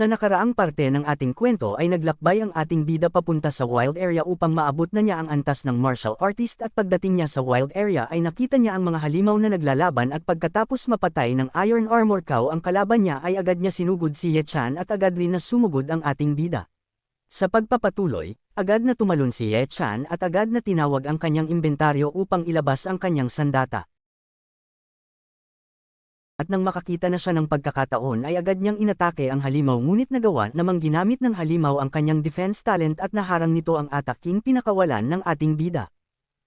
Sa nakaraang parte ng ating kwento ay naglakbay ang ating bida papunta sa wild area upang maabot na niya ang antas ng martial artist at pagdating niya sa wild area ay nakita niya ang mga halimaw na naglalaban at pagkatapos mapatay ng Iron Armor Cow ang kalaban niya ay agad niya sinugod si Ye Chan at agad rin na sumugod ang ating bida. Sa pagpapatuloy, agad na tumalon si Ye Chan at agad na tinawag ang kanyang inventaryo upang ilabas ang kanyang sandata. At nang makakita na siya ng pagkakataon ay agad niyang inatake ang halimaw ngunit nagawa namang ginamit ng halimaw ang kanyang defense talent at naharang nito ang ataking pinakawalan ng ating bida.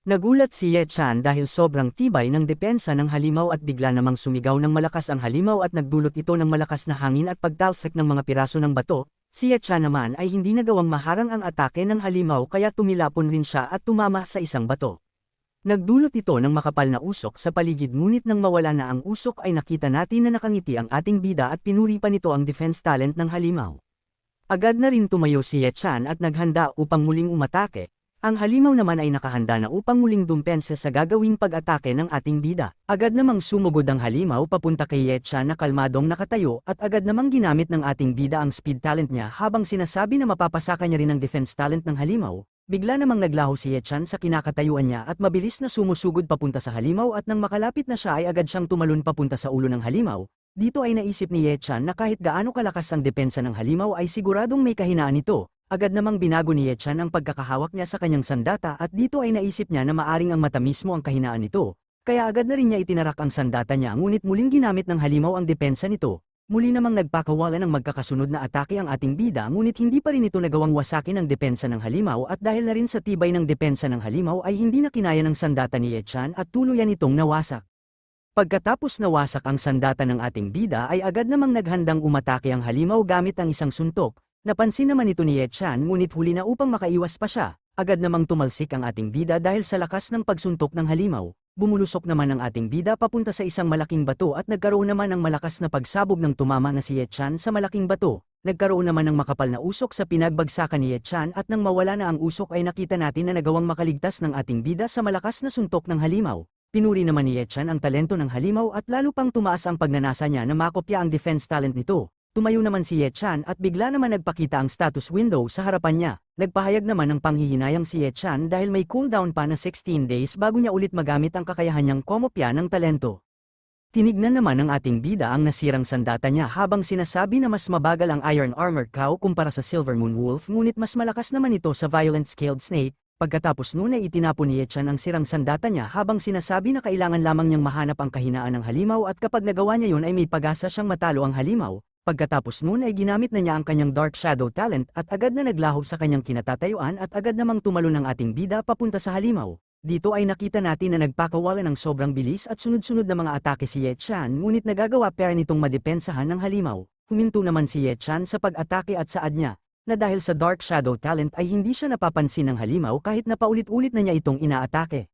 Nagulat si Ye Chan dahil sobrang tibay ng depensa ng halimaw at bigla namang sumigaw ng malakas ang halimaw at nagdulot ito ng malakas na hangin at pagtalsik ng mga piraso ng bato. Si Ye Chan naman ay hindi nagawang maharang ang atake ng halimaw kaya tumilapon rin siya at tumama sa isang bato. Nagdulot ito ng makapal na usok sa paligid ngunit nang mawala na ang usok ay nakita natin na nakangiti ang ating bida at pinuri pa nito ang defense talent ng halimaw. Agad na rin tumayo si Ye Chan at naghanda upang muling umatake. Ang halimaw naman ay nakahanda na upang muling dumpensa sa gagawing pag-atake ng ating bida. Agad namang sumugod ang halimaw papunta kay Ye Chan na kalmadong nakatayo at agad namang ginamit ng ating bida ang speed talent niya habang sinasabi na mapapasaka niya rin ang defense talent ng halimaw. Bigla namang naglaho si Ye Chan sa kinakatayuan niya at mabilis na sumusugod papunta sa halimaw at nang makalapit na siya ay agad siyang tumalon papunta sa ulo ng halimaw. Dito ay naisip ni Ye Chan na kahit gaano kalakas ang depensa ng halimaw ay siguradong may kahinaan ito. Agad namang binago ni Ye Chan ang pagkakahawak niya sa kanyang sandata at dito ay naisip niya na maaring ang mata mismo ang kahinaan nito. Kaya agad na rin niya itinarak ang sandata niya ngunit muling ginamit ng halimaw ang depensa nito. Muli namang nagpakawala ng magkakasunod na atake ang ating bida ngunit hindi pa rin ito nagawang wasakin ang depensa ng halimaw at dahil na rin sa tibay ng depensa ng halimaw ay hindi na kinaya ng sandata ni Ye Chan at tuluyan itong nawasak. Pagkatapos nawasak ang sandata ng ating bida ay agad namang naghandang umatake ang halimaw gamit ang isang suntok. Napansin naman ito ni Ye Chan ngunit huli na upang makaiwas pa siya, agad namang tumalsik ang ating bida dahil sa lakas ng pagsuntok ng halimaw. Bumulusok naman ang ating bida papunta sa isang malaking bato at nagkaroon naman ng malakas na pagsabog ng tumama na si Ye Chan sa malaking bato. Nagkaroon naman ng makapal na usok sa pinagbagsakan ni Ye Chan at nang mawala na ang usok ay nakita natin na nagawang makaligtas ng ating bida sa malakas na suntok ng halimaw. Pinuri naman ni Ye Chan ang talento ng halimaw at lalo pang tumaas ang pagnanasa niya na makopya ang defense talent nito. Tumayo naman si Ye Chan at bigla naman nagpakita ang status window sa harapan niya. Nagpahayag naman ng panghihinayang si Ye Chan dahil may cooldown pa na 16 days bago niya ulit magamit ang kakayahan niyang komopya ng talento. Tinignan naman ng ating bida ang nasirang sandata niya habang sinasabi na mas mabagal ang Iron Armor Cow kumpara sa Silver Moon Wolf ngunit mas malakas naman ito sa Violent Scaled Snake. Pagkatapos noon ay itinapon ni Ye Chan ang sirang sandata niya habang sinasabi na kailangan lamang niyang mahanap ang kahinaan ng halimaw at kapag nagawa niya yun ay may pag-asa siyang matalo ang halimaw. Pagkatapos noon ay ginamit na niya ang kanyang Dark Shadow talent at agad na naglaho sa kanyang kinatatayuan at agad namang tumalon ang ating bida papunta sa halimaw. Dito ay nakita natin na nagpakawala ng sobrang bilis at sunod-sunod na mga atake si Ye Chan ngunit nagagawa pa rin itong madepensahan ng halimaw. Huminto naman si Ye Chan sa pag-atake at saad niya, na dahil sa Dark Shadow talent ay hindi siya napapansin ng halimaw kahit na paulit-ulit na niya itong inaatake.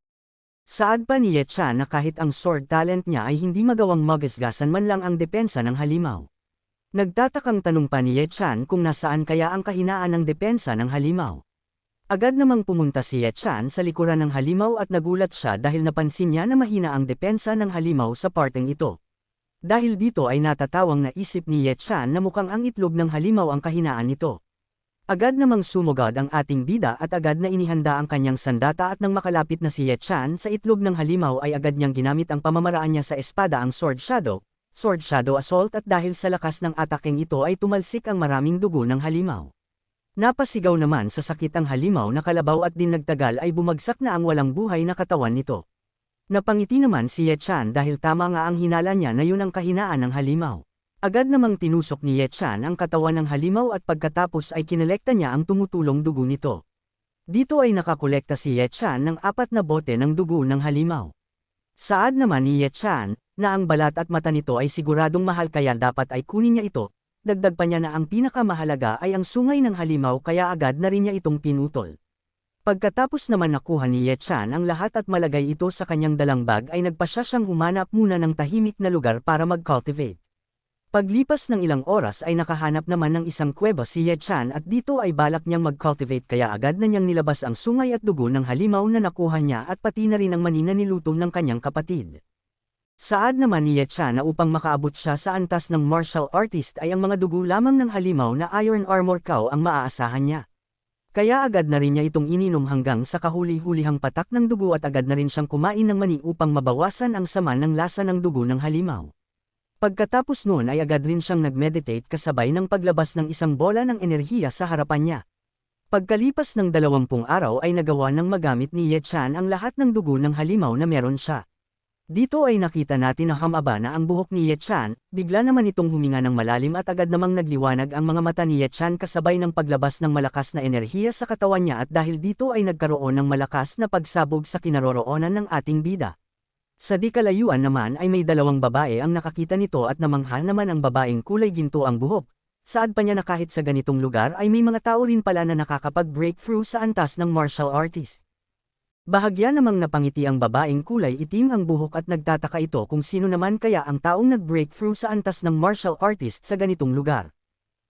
Saad pa ni Ye Chan na kahit ang Sword talent niya ay hindi magawang magasgasan man lang ang depensa ng halimaw. Nagtatakang tanong pa ni Ye Chan kung nasaan kaya ang kahinaan ng depensa ng halimaw. Agad namang pumunta si Ye Chan sa likuran ng halimaw at nagulat siya dahil napansin niya na mahina ang depensa ng halimaw sa parteng ito. Dahil dito ay natatawang naisip ni Ye Chan na mukhang ang itlog ng halimaw ang kahinaan nito. Agad namang sumugod ang ating bida at agad na inihanda ang kanyang sandata at nang makalapit na si Ye Chan sa itlog ng halimaw ay agad niyang ginamit ang pamamaraan niya sa espada ang Sword Shadow Assault at dahil sa lakas ng atakeng ito ay tumalsik ang maraming dugo ng halimaw. Napasigaw naman sa sakit ang halimaw na kalabaw at din nagtagal ay bumagsak na ang walang buhay na katawan nito. Napangiti naman si Ye Chan dahil tama nga ang hinala niya na yun ang kahinaan ng halimaw. Agad namang tinusok ni Ye Chan ang katawan ng halimaw at pagkatapos ay kinolekta niya ang tumutulong dugo nito. Dito ay nakakolekta si Ye Chan ng 4 na bote ng dugo ng halimaw. Saad naman ni Ye Chan na ang balat at mata nito ay siguradong mahal kaya dapat ay kunin niya ito. Dagdag pa niya na ang pinakamahalaga ay ang sungay ng halimaw kaya agad na rin niya itong pinutol. Pagkatapos naman nakuha ni Ye Chan ang lahat at malagay ito sa kanyang dalang bag ay nagpasya siyang humanap muna ng tahimik na lugar para mag-cultivate. Paglipas ng ilang oras ay nakahanap naman ng isang kuweba si Ye Chan at dito ay balak niyang mag-cultivate kaya agad na niyang nilabas ang sungay at dugo ng halimaw na nakuha niya at pati na rin ang mani na niluto ng kanyang kapatid. Saad naman ni Ye Chan na upang makaabot siya sa antas ng martial artist ay ang mga dugo lamang ng halimaw na Iron Armor Cow ang maaasahan niya. Kaya agad na rin niya itong ininom hanggang sa kahuli-hulihang patak ng dugo at agad na rin siyang kumain ng mani upang mabawasan ang sama ng lasa ng dugo ng halimaw. Pagkatapos noon ay agad rin siyang nag-meditate kasabay ng paglabas ng isang bola ng enerhiya sa harapan niya. Pagkalipas ng 20 araw ay nagawa ng magamit ni Ye Chan ang lahat ng dugo ng halimaw na meron siya. Dito ay nakita natin na humaba na ang buhok ni Ye Chan, bigla naman itong huminga ng malalim at agad namang nagliwanag ang mga mata ni Ye Chan kasabay ng paglabas ng malakas na enerhiya sa katawan niya at dahil dito ay nagkaroon ng malakas na pagsabog sa kinaroroonan ng ating bida. Sa di kalayuan naman ay may 2 babae ang nakakita nito at namangha naman ang babaeng kulay ginto ang buhok. Saad pa niya na kahit sa ganitong lugar ay may mga tao rin pala na nakakapag-breakthrough sa antas ng martial artist. Bahagya namang napangiti ang babaeng kulay itim ang buhok at nagtataka ito kung sino naman kaya ang taong nag-breakthrough sa antas ng martial artist sa ganitong lugar.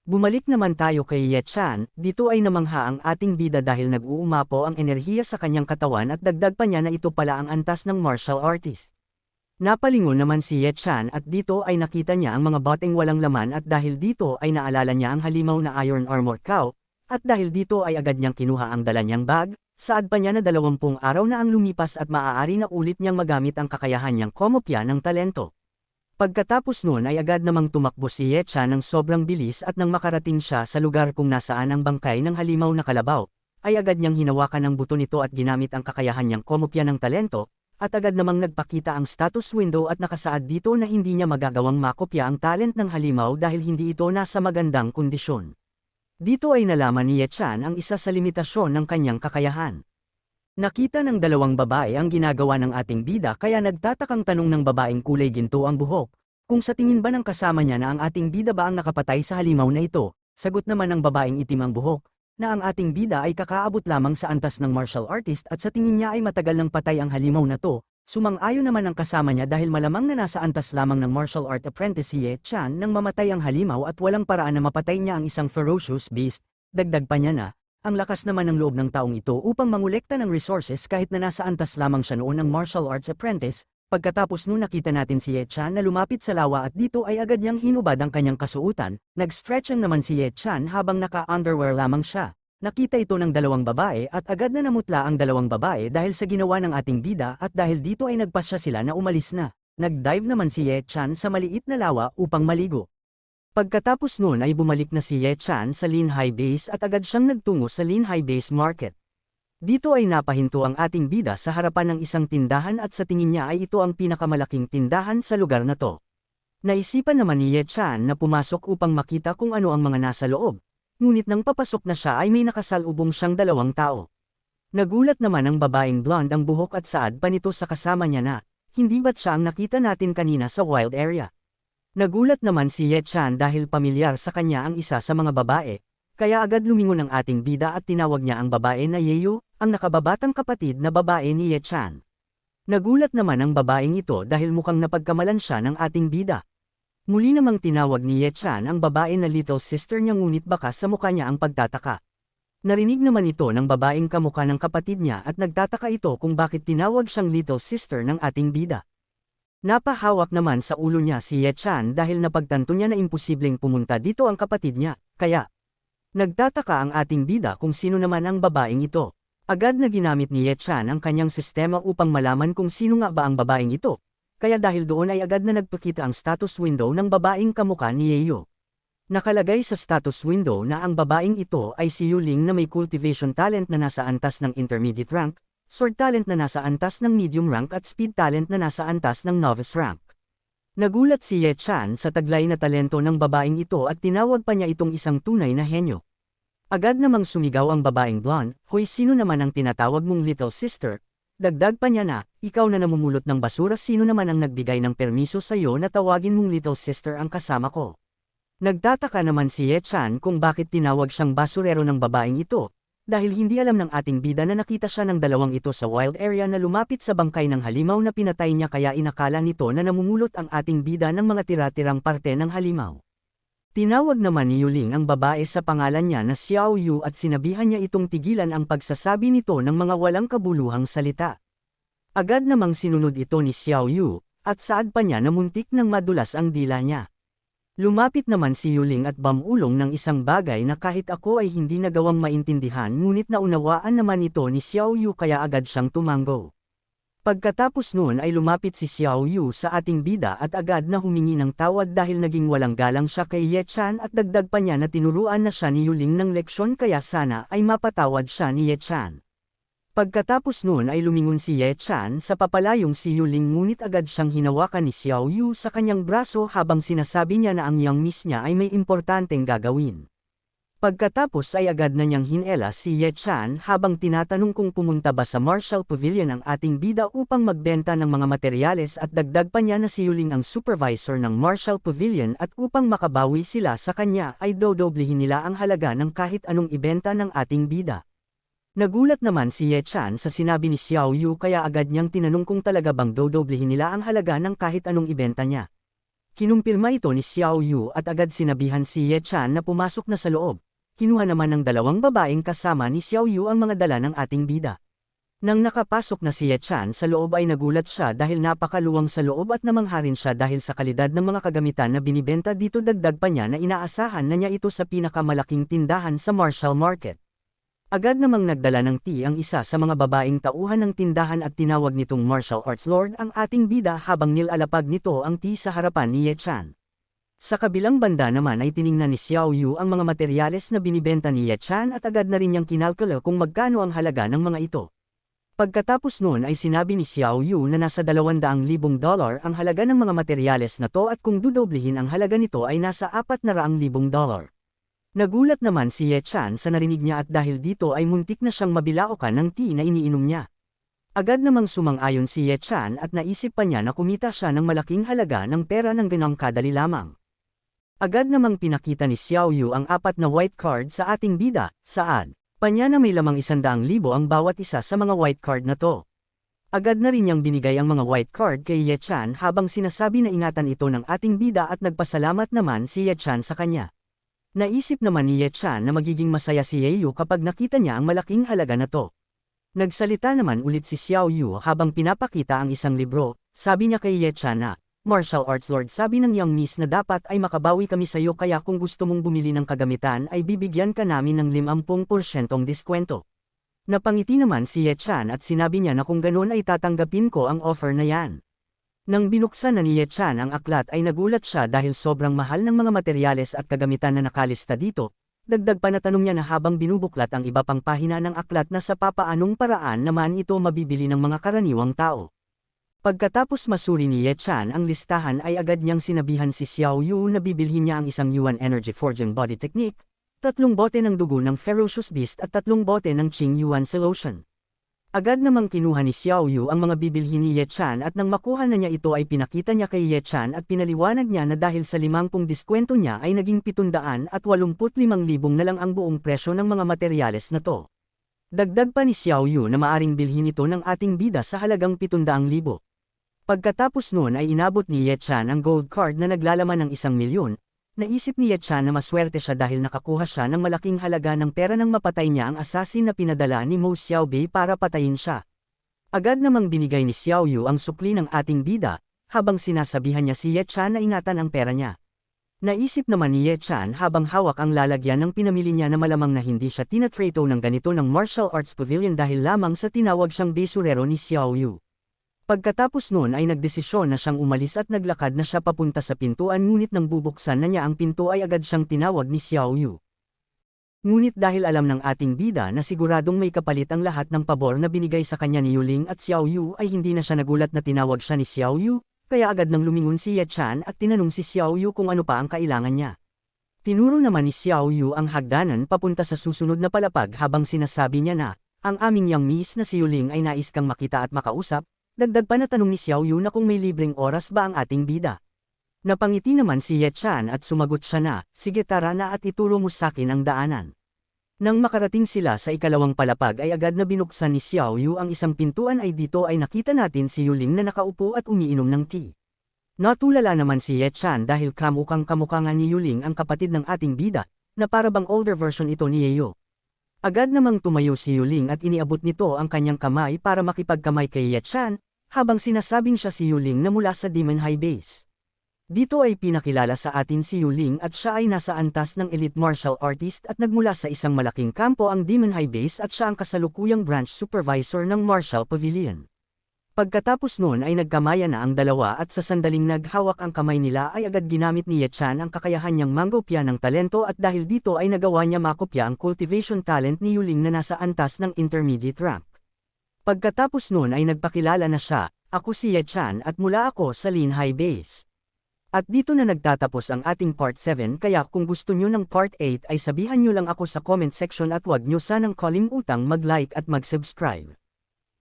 Bumalik naman tayo kay Ye Chan, dito ay namangha ang ating bida dahil nag-uumapo ang enerhiya sa kanyang katawan at dagdag pa niya na ito pala ang antas ng martial artist. Napalingon naman si Ye Chan at dito ay nakita niya ang mga boteng walang laman at dahil dito ay naalala niya ang halimaw na Iron Armor Cow, at dahil dito ay agad niyang kinuha ang dala niyang bag. Saad pa niya na 20 araw na ang lumipas at maaari na ulit niyang magamit ang kakayahan niyang komopya ng talento. Pagkatapos noon ay agad namang tumakbo si Ye Chan ng sobrang bilis at nang makarating siya sa lugar kung nasaan ang bangkay ng halimaw na kalabaw, ay agad niyang hinawakan ang buto nito at ginamit ang kakayahan niyang komopya ng talento, at agad namang nagpakita ang status window at nakasaad dito na hindi niya magagawang makopya ang talent ng halimaw dahil hindi ito nasa magandang kondisyon. Dito ay nalaman ni Ye Chan ang isa sa limitasyon ng kanyang kakayahan. Nakita ng 2 babae ang ginagawa ng ating bida kaya nagtatakang tanong ng babaeng kulay ginto ang buhok, kung sa tingin ba ng kasama niya na ang ating bida ba ang nakapatay sa halimaw na ito. Sagot naman ng babaeng itim ang buhok, na ang ating bida ay kakaabot lamang sa antas ng martial artist at sa tingin niya ay matagal nang patay ang halimaw na to. Sumang-ayon naman ang kasama niya dahil malamang na nasa antas lamang ng martial art apprentice si Ye Chan nang mamatay ang halimaw at walang paraan na mapatay niya ang isang ferocious beast. Dagdag pa niya na, ang lakas naman ng loob ng taong ito upang mangolekta ng resources kahit na nasa antas lamang siya noon ng martial arts apprentice. Pagkatapos noon nakita natin si Ye Chan na lumapit sa lawa at dito ay agad niyang hinubad ang kanyang kasuutan. Nag-stretching naman si Ye Chan habang naka-underwear lamang siya. Nakita ito ng 2 babae at agad na namutla ang 2 babae dahil sa ginawa ng ating bida at dahil dito ay nagpasya sila na umalis na. Nag-dive naman si Ye Chan sa maliit na lawa upang maligo. Pagkatapos noon ay bumalik na si Ye Chan sa Linhai Base at agad siyang nagtungo sa Linhai Base Market. Dito ay napahinto ang ating bida sa harapan ng isang tindahan at sa tingin niya ay ito ang pinakamalaking tindahan sa lugar na to. Naisipan naman ni Ye Chan na pumasok upang makita kung ano ang mga nasa loob. Ngunit nang papasok na siya ay may nakasalubong siyang 2 tao. Nagulat naman ang babaeng blonde ang buhok at saad pa nito sa kasama niya na, hindi ba't siya ang nakita natin kanina sa wild area? Nagulat naman si Ye Chan dahil pamilyar sa kanya ang isa sa mga babae, kaya agad lumingon ang ating bida at tinawag niya ang babae na Yeyo, ang nakababatang kapatid na babae ni Ye Chan. Nagulat naman ang babaeng ito dahil mukhang napagkamalan siya ng ating bida. Muli namang tinawag ni Ye Chan ang babae na little sister niya ngunit baka sa mukha niya ang pagtataka. Narinig naman ito ng babaeng kamukha ng kapatid niya at nagtataka ito kung bakit tinawag siyang little sister ng ating bida. Napahawak naman sa ulo niya si Ye Chan dahil napagtanto niya na imposibleng pumunta dito ang kapatid niya, kaya nagtataka ang ating bida kung sino naman ang babaeng ito. Agad na ginamit ni Ye Chan ang kanyang sistema upang malaman kung sino nga ba ang babaeng ito. Kaya dahil doon ay agad na nagpakita ang status window ng babaeng kamukha ni Yeyo. Nakalagay sa status window na ang babaeng ito ay si Yuling na may cultivation talent na nasa antas ng intermediate rank, sword talent na nasa antas ng medium rank at speed talent na nasa antas ng novice rank. Nagulat si Ye Chan sa taglay na talento ng babaeng ito at tinawag pa niya itong isang tunay na henyo. Agad namang sumigaw ang babaeng blonde, "Hoy, sino naman ang tinatawag mong little sister?" Dagdag pa niya na, ikaw na namumulot ng basura, sino naman ang nagbigay ng permiso sa iyo na tawagin mong little sister ang kasama ko? Nagtataka naman si Ye Chan kung bakit tinawag siyang basurero ng babaeng ito, dahil hindi alam ng ating bida na nakita siya ng 2 ito sa wild area na lumapit sa bangkay ng halimaw na pinatay niya kaya inakala nito na namumulot ang ating bida ng mga tira-tirang parte ng halimaw. Tinawag naman ni Yuling ang babae sa pangalan niya na Xiao Yu at sinabihan niya itong tigilan ang pagsasabi nito ng mga walang kabuluhang salita. Agad namang sinunod ito ni Xiao Yu, at saad pa niya na muntik nang madulas ang dila niya. Lumapit naman si Yuling at bamulong ng isang bagay na kahit ako ay hindi nagawang maintindihan ngunit naunawaan naman ito ni Xiao Yu kaya agad siyang tumango. Pagkatapos noon ay lumapit si Xiao Yu sa ating bida at agad na humingi ng tawad dahil naging walang galang siya kay Ye Chan at dagdag pa niya na tinuruan na siya ni Yuling ng leksyon kaya sana ay mapatawad siya ni Ye Chan. Pagkatapos noon ay lumingon si Ye Chan sa papalayong si Yuling ngunit agad siyang hinawakan ni Xiao Yu sa kanyang braso habang sinasabi niya na ang young miss niya ay may importanteng gagawin. Pagkatapos ay agad na niyang hinela si Ye Chan habang tinatanong kung pumunta ba sa Marshall Pavilion ang ating bida upang magbenta ng mga materyales at dagdag pa niya na si Yuling ang supervisor ng Marshall Pavilion at upang makabawi sila sa kanya ay dodoblehin nila ang halaga ng kahit anong ibenta ng ating bida. Nagulat naman si Ye Chan sa sinabi ni Xiao Yu kaya agad niyang tinanong kung talaga bang dodoblehin nila ang halaga ng kahit anong ibenta niya. Kinumpirma ito ni Xiao Yu at agad sinabihan si Ye Chan na pumasok na sa loob. Kinuha naman ng dalawang babaeng kasama ni Xiao Yu ang mga dala ng ating bida. Nang nakapasok na si Ye Chan sa loob ay nagulat siya dahil napakaluwang sa loob at namangha rin siya dahil sa kalidad ng mga kagamitan na binibenta dito dagdag pa niya na inaasahan na niya ito sa pinakamalaking tindahan sa Marshall Market. Agad namang nagdala ng tea ang isa sa mga babaeng tauhan ng tindahan at tinawag nitong martial arts lord ang ating bida habang nilalapag nito ang tea sa harapan ni Ye Chan. Sa kabilang banda naman ay tiningnan ni Xiao Yu ang mga materyales na binibenta ni Ye Chan at agad na rin niyang kinalkula kung magkano ang halaga ng mga ito. Pagkatapos noon ay sinabi ni Xiao Yu na nasa $200,000 ang halaga ng mga materyales na to at kung dudoblehin ang halaga nito ay nasa $400,000. Nagulat naman si Ye Chan sa narinig niya at dahil dito ay muntik na siyang mabilaukan ng tea na iniinom niya. Agad namang sumang-ayon si Ye Chan at naisip pa niya na kumita siya ng malaking halaga ng pera ng ganong kadali lamang. Agad namang pinakita ni Xiao Yu ang 4 na white card sa ating bida, saad pa niya na may lamang 100,000 ang bawat isa sa mga white card na to. Agad na rin niyang binigay ang mga white card kay Ye Chan habang sinasabi na ingatan ito ng ating bida at nagpasalamat naman si Ye Chan sa kanya. Naisip naman ni Ye Chan na magiging masaya si Ye Yu kapag nakita niya ang malaking halaga na to. Nagsalita naman ulit si Xiao Yu habang pinapakita ang isang libro, sabi niya kay Ye Chan na, Martial Arts Lord sabi ng young miss na dapat ay makabawi kami sa iyo kaya kung gusto mong bumili ng kagamitan ay bibigyan ka namin ng 50% diskwento. Napangiti naman si Ye Chan at sinabi niya na kung ganoon ay tatanggapin ko ang offer na yan. Nang binuksan na ni Ye Chan ang aklat ay nagulat siya dahil sobrang mahal ng mga materyales at kagamitan na nakalista dito. Dagdag pa na tanong niya na habang binubuklat ang iba pang pahina ng aklat na sa papaanong paraan naman ito mabibili ng mga karaniwang tao. Pagkatapos masuri ni Ye Chan ang listahan ay agad niyang sinabihan si Xiao Yu na bibilhin niya ang isang Yuan Energy Forging Body Technique, 3 bote ng dugo ng Ferocious Beast at 3 bote ng Qing Yuan Solution. Agad namang kinuha ni Xiao Yu ang mga bibilhin ni Ye Chan at nang makuha na niya ito ay pinakita niya kay Ye Chan at pinaliwanag niya na dahil sa 50 diskwento niya ay naging 785,000 na lang ang buong presyo ng mga materyales na to. Dagdag pa ni Xiao Yu na maaring bilhin ito ng ating bida sa halagang 700,000. Pagkatapos noon ay inabot ni Ye Chan ang gold card na naglalaman ng 1,000,000, naisip ni Ye Chan na maswerte siya dahil nakakuha siya ng malaking halaga ng pera nang mapatay niya ang assassin na pinadala ni Mo Xiaobei para patayin siya. Agad namang binigay ni Xiao Yu ang sukli ng ating bida, habang sinasabihan niya si Ye Chan na ingatan ang pera niya. Naisip naman ni Ye Chan habang hawak ang lalagyan ng pinamili niya na malamang na hindi siya tinatrato ng ganito ng Martial Arts Pavilion dahil lamang sa tinawag siyang besurero ni Xiao Yu. Pagkatapos noon ay nagdesisyon na siyang umalis at naglakad na siya papunta sa pintuan ngunit nang bubuksan na niya ang pinto ay agad siyang tinawag ni Xiao Yu. Ngunit dahil alam ng ating bida na siguradong may kapalit ang lahat ng pabor na binigay sa kanya ni Yuling at Xiao Yu ay hindi na siya nagulat na tinawag siya ni Xiao Yu, kaya agad nang lumingon si Ye Chan at tinanong si Xiao Yu kung ano pa ang kailangan niya. Tinuro naman ni Xiao Yu ang hagdanan papunta sa susunod na palapag habang sinasabi niya na, ang aming young miss na si Yuling ay nais kang makita at makausap. Dagdag pa na tanong ni Xiao Yu na kung may libreng oras ba ang ating bida. Napangiti naman si Ye Chan at sumagot siya na, sige tara na at ituro mo sakin ang daanan. Nang makarating sila sa ikalawang palapag ay agad na binuksan ni Xiao Yu ang isang pintuan ay dito ay nakita natin si Yuling na nakaupo at umiinom ng tea. Natulala naman si Ye Chan dahil kamukha nga ni Yuling ang kapatid ng ating bida, na parabang older version ito ni Yeo. Agad namang tumayo si Yuling at iniabot nito ang kanyang kamay para makipagkamay kay Ye Chan, habang sinasabing siya si Yuling na mula sa Demon High Base. Dito ay pinakilala sa atin si Yuling at siya ay nasa antas ng elite martial artist at nagmula sa isang malaking kampo ang Demon High Base at siya ang kasalukuyang branch supervisor ng Martial Pavilion. Pagkatapos noon ay nagkamaya na ang dalawa at sa sandaling naghawak ang kamay nila ay agad ginamit ni Ye Chan ang kakayahan niyang mangopya ng talento at dahil dito ay nagawa niya makopya ang cultivation talent ni Yuling na nasa antas ng intermediate rank. Pagkatapos noon ay nagpakilala na siya, ako si Ye Chan at mula ako sa Lin High Base. At dito na nagtatapos ang ating part 7 kaya kung gusto nyo ng part 8 ay sabihan nyo lang ako sa comment section at wag nyo sanang kalimutang mag-like at mag-subscribe.